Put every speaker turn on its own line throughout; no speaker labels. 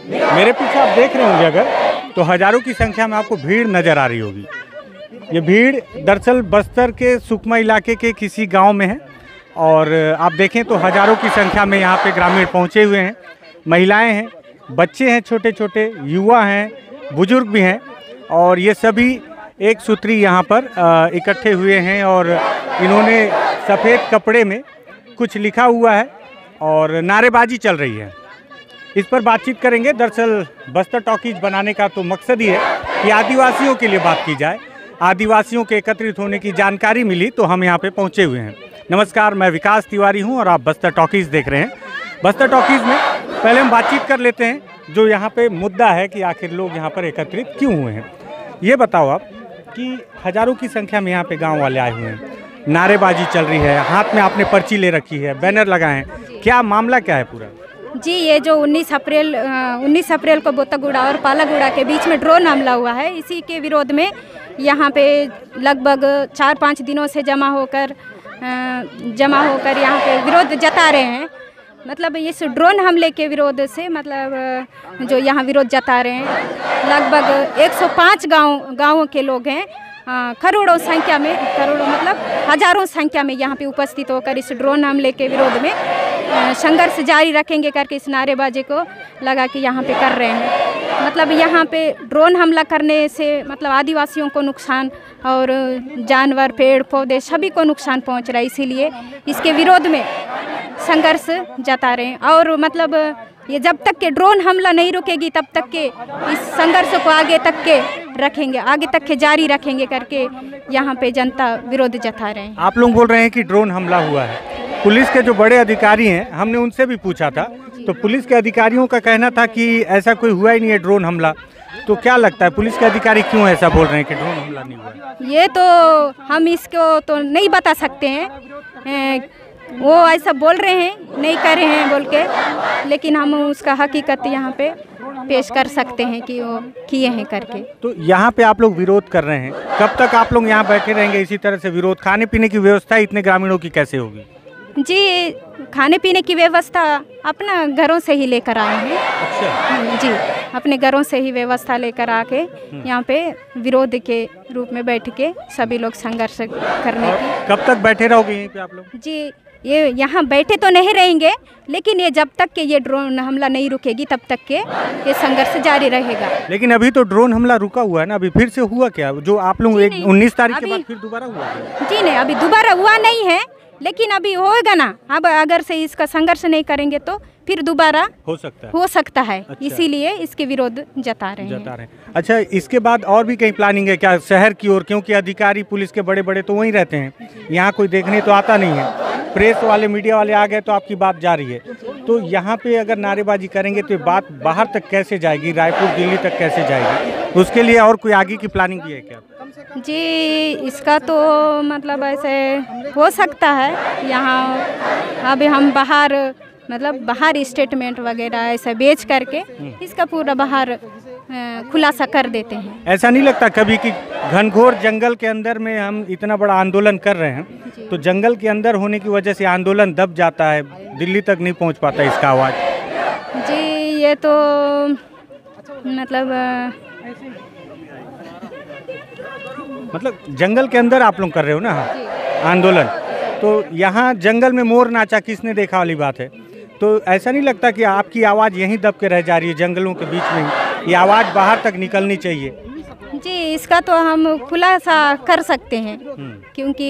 मेरे पीछे आप देख रहे होंगे अगर तो हजारों की संख्या में आपको भीड़ नजर आ रही होगी। ये भीड़ दरअसल बस्तर के सुकमा इलाके के किसी गांव में है और आप देखें तो हजारों की संख्या में यहाँ पे ग्रामीण पहुँचे हुए हैं। महिलाएं हैं, बच्चे हैं, छोटे छोटे युवा हैं, बुजुर्ग भी हैं और ये सभी एक सूत्री यहाँ पर इकट्ठे हुए हैं और इन्होंने सफ़ेद कपड़े में कुछ लिखा हुआ है और नारेबाजी चल रही है। इस पर बातचीत करेंगे। दरअसल बस्तर टॉकीज बनाने का तो मकसद ही है कि आदिवासियों के लिए बात की जाए। आदिवासियों के एकत्रित होने की जानकारी मिली तो हम यहाँ पे पहुँचे हुए हैं। नमस्कार, मैं विकास तिवारी हूँ और आप बस्तर टॉकीज देख रहे हैं। बस्तर टॉकीज में पहले हम बातचीत कर लेते हैं जो यहाँ पे मुद्दा है कि आखिर लोग यहाँ पर एकत्रित क्यों हुए हैं। ये बताओ आप कि हजारों की संख्या में यहाँ पे गाँव वाले आए हुए हैं, नारेबाजी चल रही है, हाथ में आपने पर्ची ले रखी है, बैनर लगाए हैं, क्या मामला क्या है पूरा?
जी, ये जो 19 अप्रैल को बोतागुड़ा और पालागुड़ा के बीच में ड्रोन हमला हुआ है, इसी के विरोध में यहाँ पे लगभग 4-5 दिनों से जमा होकर यहाँ पे विरोध जता रहे हैं। मतलब इस ड्रोन हमले के विरोध से मतलब जो यहाँ विरोध जता रहे हैं लगभग 105 गाँवों के लोग हैं। करोड़ों संख्या में, करोड़ों मतलब हजारों संख्या में यहाँ पे उपस्थित होकर इस ड्रोन हमले के विरोध में संघर्ष जारी रखेंगे करके इस नारेबाजी को लगा के यहाँ पे कर रहे हैं। मतलब यहाँ पे ड्रोन हमला करने से मतलब आदिवासियों को नुकसान और जानवर, पेड़ पौधे सभी को नुकसान पहुँच रहा है, इसीलिए इसके विरोध में संघर्ष जता रहे हैं। और मतलब ये जब तक के ड्रोन हमला नहीं रुकेगी तब तक के इस संघर्ष को आगे तक के रखेंगे, आगे तक के जारी रखेंगे करके यहाँ पे जनता विरोध जता रहे हैं।
आप लोग बोल रहे हैं कि ड्रोन हमला हुआ है, पुलिस के जो बड़े अधिकारी हैं हमने उनसे भी पूछा था तो पुलिस के अधिकारियों का कहना था कि ऐसा कोई हुआ ही नहीं है ड्रोन हमला। तो क्या लगता है पुलिस के अधिकारी क्यों ऐसा बोल रहे हैं कि ड्रोन हमला नहीं हुआ?
ये तो हम इसको तो नहीं बता सकते हैं, वो ऐसा बोल रहे हैं, नहीं कर रहे हैं बोल के, लेकिन हम उसका हकीकत यहाँ पे पेश कर सकते हैं कि वो किए हैं करके।
तो यहाँ पे आप लोग विरोध कर रहे हैं, कब तक आप लोग यहाँ बैठे रहेंगे इसी तरह से विरोध? खाने पीने की व्यवस्था इतने ग्रामीणों की कैसे होगी?
जी, खाने पीने की व्यवस्था अपना घरों से ही लेकर आए हैं।
अच्छा।
जी, अपने घरों से ही व्यवस्था लेकर आके यहाँ पे विरोध के रूप में बैठ के सभी लोग संघर्ष करने की।
कब तक बैठे रहोगे यहीं पे आप लोग?
जी, ये यहाँ बैठे तो नहीं रहेंगे, लेकिन ये जब तक के ये ड्रोन हमला नहीं रुकेगी तब तक के ये संघर्ष जारी रहेगा।
लेकिन अभी तो ड्रोन हमला रुका हुआ है ना, अभी फिर से हुआ क्या जो आप लोग 19 तारीख के बाद फिर दोबारा हुआ?
जी नहीं, अभी दोबारा हुआ नहीं है, लेकिन अभी होएगा ना। अब अगर से इसका संघर्ष नहीं करेंगे तो फिर दोबारा हो सकता है। अच्छा। इसीलिए इसके विरोध जता रहे हैं।
अच्छा, इसके बाद और भी कहीं प्लानिंग है क्या शहर की ओर? क्योंकि अधिकारी पुलिस के बड़े बड़े तो वहीं रहते हैं, यहाँ कोई देखने तो आता नहीं है। प्रेस वाले, मीडिया वाले आ गए तो आपकी बात जा रही है, तो यहाँ पे अगर नारेबाजी करेंगे तो बात बाहर तक कैसे जाएगी, रायपुर दिल्ली तक कैसे जाएगी? उसके लिए और कोई आगे की प्लानिंग भी है क्या?
जी, इसका तो मतलब ऐसे हो सकता है यहाँ अभी हम बाहर स्टेटमेंट वगैरह ऐसा बेच करके इसका पूरा बाहर खुलासा कर देते हैं।
ऐसा नहीं लगता कभी कि घनघोर जंगल के अंदर में हम इतना बड़ा आंदोलन कर रहे हैं तो जंगल के अंदर होने की वजह से आंदोलन दब जाता है, दिल्ली तक नहीं पहुंच पाता इसका आवाज़?
जी, ये तो
मतलब जंगल के अंदर आप लोग कर रहे हो ना आंदोलन, तो यहाँ जंगल में मोर नाचा किसने देखा वाली बात है। तो ऐसा नहीं लगता कि आपकी आवाज़ यहीं दब के रह जा रही है जंगलों के बीच में? ये आवाज़ बाहर तक निकलनी चाहिए।
जी, इसका तो हम खुलासा कर सकते हैं क्योंकि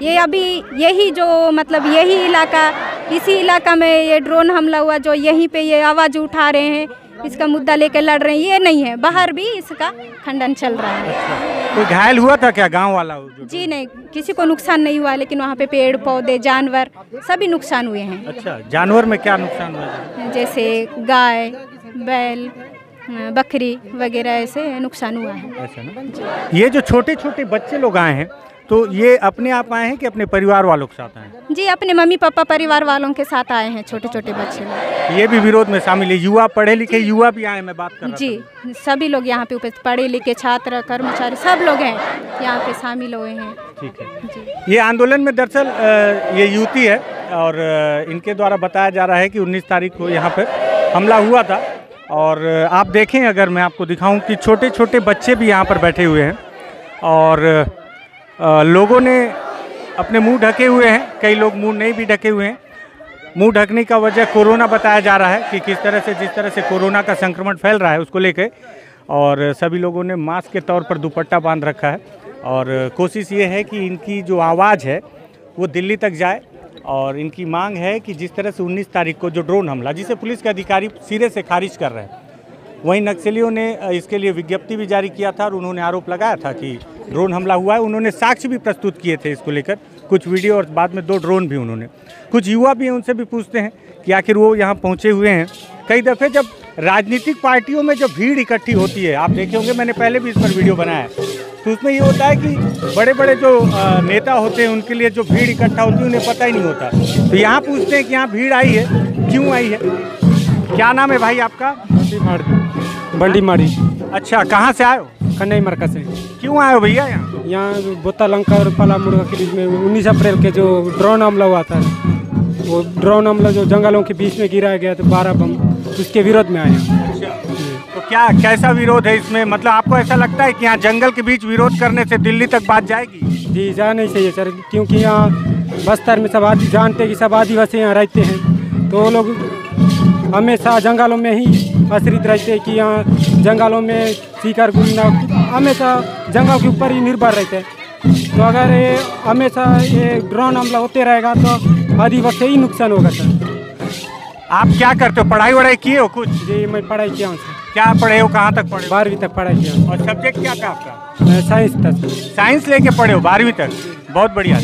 ये अभी यही जो मतलब यही इलाका, इसी इलाका में ये ड्रोन हमला हुआ, जो यहीं पे ये आवाज़ उठा रहे हैं, इसका मुद्दा लेकर लड़ रहे हैं, ये नहीं है, बाहर भी इसका खंडन चल रहा है।
अच्छा। कोई घायल हुआ था क्या गांव वाला?
जी नहीं, किसी को नुकसान नहीं हुआ, लेकिन वहाँ पे पेड़ पौधे, जानवर सभी नुकसान हुए हैं।
अच्छा, जानवर में क्या नुकसान हुआ?
जैसे गाय, बैल, बकरी वगैरह ऐसे नुकसान हुआ है।
ऐसा ना? ये जो छोटे छोटे बच्चे लोग आए हैं तो ये अपने आप आए हैं कि अपने परिवार वालों के साथ आए हैं?
जी, अपने मम्मी पापा परिवार वालों के साथ आए हैं, छोटे छोटे बच्चे लोग।
ये भी विरोध में शामिल है? युवा, पढ़े लिखे युवा भी आए, मैं बात कर रहा
जी, सभी लोग यहाँ पे उपस्थित, पढ़े लिखे छात्र, कर्मचारी सब लोग हैं यहाँ पे शामिल हुए हैं।
ठीक है जी। ये आंदोलन में दरअसल ये युवती है और इनके द्वारा बताया जा रहा है कि 19 तारीख को यहाँ पर हमला हुआ था। और आप देखें, अगर मैं आपको दिखाऊं कि छोटे छोटे बच्चे भी यहाँ पर बैठे हुए हैं और लोगों ने अपने मुंह ढके हुए हैं, कई लोग मुंह नहीं भी ढके हुए हैं। मुंह ढकने का वजह कोरोना बताया जा रहा है कि किस तरह से, जिस तरह से कोरोना का संक्रमण फैल रहा है उसको लेकर, और सभी लोगों ने मास्क के तौर पर दुपट्टा बांध रखा है। और कोशिश ये है कि इनकी जो आवाज़ है वो दिल्ली तक जाए, और इनकी मांग है कि जिस तरह से 19 तारीख को जो ड्रोन हमला, जिसे पुलिस के अधिकारी सिरे से खारिज कर रहे हैं, वहीं नक्सलियों ने इसके लिए विज्ञप्ति भी जारी किया था और उन्होंने आरोप लगाया था कि ड्रोन हमला हुआ है। उन्होंने साक्ष्य भी प्रस्तुत किए थे इसको लेकर, कुछ वीडियो और बाद में 2 ड्रोन भी उन्होंने। कुछ युवा भी हैं, उनसे भी पूछते हैं कि आखिर वो यहाँ पहुँचे हुए हैं। कई दफ़े जब राजनीतिक पार्टियों में जब भीड़ इकट्ठी होती है, आप देखे होंगे, मैंने पहले भी इस पर वीडियो बनाया है, तो उसमें ये होता है कि बड़े बड़े जो नेता होते हैं उनके लिए जो भीड़ इकट्ठा होती है उन्हें पता ही नहीं होता। तो यहाँ पूछते हैं कि यहाँ भीड़ आई है, क्यों आई है? क्या नाम है भाई आपका?
बंडी मारी।
अच्छा, कहाँ से आए हो?
कन्नई मरका से।
क्यों आए हो भैया यहाँ?
यहाँ बोता लंका और पाला मुर्गा के बीच में 19 अप्रैल के जो ड्रोन हमला हुआ था, वो ड्रोन हमला जो जंगलों के बीच में गिराया गया था 12 बम, उसके विरोध में आए।
अच्छा, तो क्या कैसा विरोध है इसमें? मतलब आपको ऐसा लगता है कि यहाँ जंगल के बीच विरोध करने से दिल्ली तक बात जाएगी?
जी, जा नहीं चाहिए सर, क्योंकि यहाँ बस्तर में सब जानते हैं कि सब आदिवासी यहाँ रहते हैं, तो वो लोग हमेशा जंगलों में ही आश्रित रहते हैं कि यहाँ जंगलों में शिकार घूमना, हमेशा जंगल के ऊपर ही निर्भर रहते हैं। तो अगर ये हमेशा ये ड्रोन हमला होते रहेगा तो आदिवासी ही नुकसान होगा सर।
आप क्या करते हो? पढ़ाई वढ़ाई किए हो कुछ?
जी, मैं पढ़ाई किया हूँ सर।
क्या पढ़े हो? कहाँ तक पढ़े हो?
12वीं तक पढ़ाई किया हूँ।
और सब्जेक्ट क्या था आपका?
साइंस था सर।
साइंस लेके पढ़े हो 12वीं तक? बहुत बढ़िया।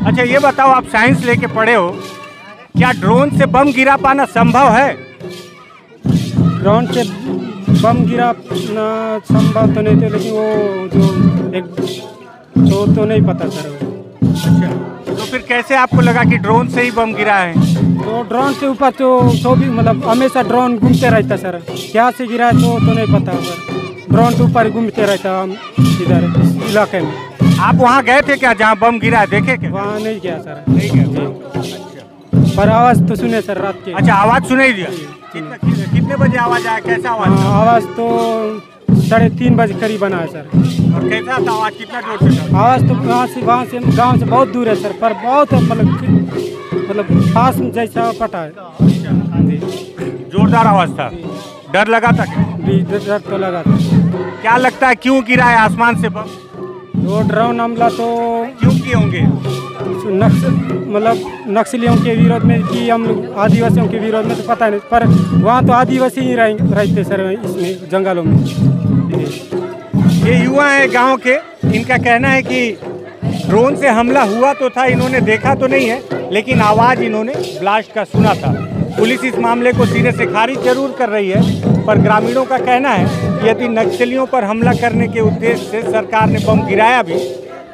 अच्छा, ये बताओ, आप साइंस लेके पढ़े हो, क्या ड्रोन से बम गिरा पाना संभव है?
ड्रोन से बम गिराना संभव तो नहीं थे, लेकिन वो जो एक तो नहीं पता सर।
अच्छा, तो फिर कैसे आपको लगा कि ड्रोन से ही बम गिरा है?
तो ड्रोन से ऊपर तो भी मतलब हमेशा ड्रोन घूमते रहता सर, क्या से गिरा है तो नहीं पता सर। ड्रोन के ऊपर घूमते रहता हम इधर इलाके में।
आप वहाँ गए थे क्या जहाँ बम गिरा है, देखे क्या?
वहाँ नहीं गया सर।
नहीं गया। अच्छा,
पर आवाज़ तो सुने सर रात के।
अच्छा, आवाज़ सुनाई दिया? कितने बजे आवाज़ आया? कैसा आवाज़?
आवाज़ तो 3:30 बजे करीब बना है सर।
और कैसा था आवाज़? कितना जोर से था?
आवाज़ तो वहाँ से गांव से बहुत दूर है सर, पर बहुत मतलब पास जैसा पटा है।
जोरदार आवाज़ था। डर लगा था क्या?
डर तो लगा था।
क्या लगता है क्यों गिरा है आसमान से बम?
वो ड्रोन हमला तो
क्यों किए होंगे?
मतलब नक्सलियों के विरोध में कि हम लोग आदिवासियों के विरोध में तो पता नहीं, पर वहाँ तो आदिवासी ही रहते सर इसमें जंगलों में।
ये युवा हैं गांव के, इनका कहना है कि ड्रोन से हमला हुआ तो था, इन्होंने देखा तो नहीं है, लेकिन आवाज़ इन्होंने ब्लास्ट का सुना था। पुलिस इस मामले को सिरे से खारिज जरूर कर रही है, पर ग्रामीणों का कहना है कि यदि नक्सलियों पर हमला करने के उद्देश्य से सरकार ने बम गिराया भी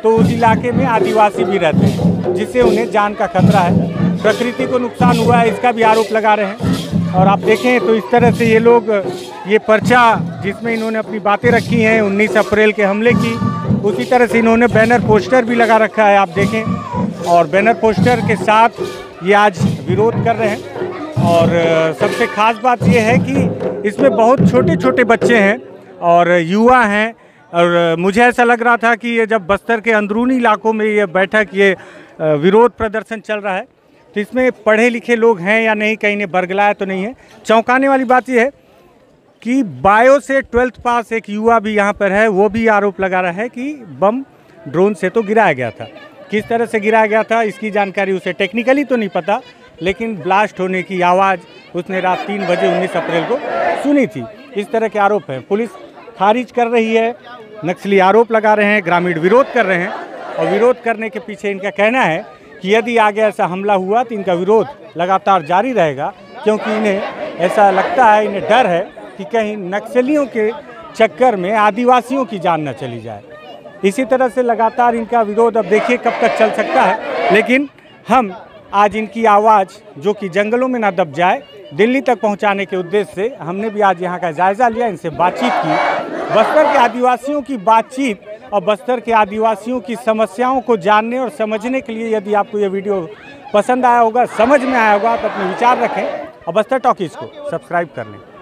तो उस इलाके में आदिवासी भी रहते हैं, जिससे उन्हें जान का खतरा है, प्रकृति को नुकसान हुआ है, इसका भी आरोप लगा रहे हैं। और आप देखें तो इस तरह से ये लोग, ये पर्चा जिसमें इन्होंने अपनी बातें रखी हैं 19 अप्रैल के हमले की, उसी तरह से इन्होंने बैनर पोस्टर भी लगा रखा है, आप देखें। और बैनर पोस्टर के साथ ये आज विरोध कर रहे हैं। और सबसे ख़ास बात ये है कि इसमें बहुत छोटे छोटे बच्चे हैं और युवा हैं। और मुझे ऐसा लग रहा था कि ये जब बस्तर के अंदरूनी इलाकों में ये बैठक, ये विरोध प्रदर्शन चल रहा है, तो इसमें पढ़े लिखे लोग हैं या नहीं, कहीं ने बरगलाया तो नहीं है। चौंकाने वाली बात यह है कि बायो से 12th पास एक युवा भी यहाँ पर है, वो भी आरोप लगा रहा है कि बम ड्रोन से तो गिराया गया था। किस तरह से गिराया गया था इसकी जानकारी उसे टेक्निकली तो नहीं पता, लेकिन ब्लास्ट होने की आवाज़ उसने रात 3 बजे 19 अप्रैल को सुनी थी। इस तरह के आरोप हैं, पुलिस खारिज कर रही है, नक्सली आरोप लगा रहे हैं, ग्रामीण विरोध कर रहे हैं। और विरोध करने के पीछे इनका कहना है कि यदि आगे ऐसा हमला हुआ तो इनका विरोध लगातार जारी रहेगा, क्योंकि इन्हें ऐसा लगता है, इन्हें डर है कि कहीं नक्सलियों के चक्कर में आदिवासियों की जान न चली जाए। इसी तरह से लगातार इनका विरोध अब देखिए कब तक चल सकता है, लेकिन हम आज इनकी आवाज़ जो कि जंगलों में ना दब जाए, दिल्ली तक पहुंचाने के उद्देश्य से हमने भी आज यहाँ का जायज़ा लिया, इनसे बातचीत की। बस्तर के आदिवासियों की बातचीत और बस्तर के आदिवासियों की समस्याओं को जानने और समझने के लिए यदि आपको ये वीडियो पसंद आया होगा, समझ में आया होगा, तो अपने विचार रखें और बस्तर टॉकीज़ को सब्सक्राइब कर लें।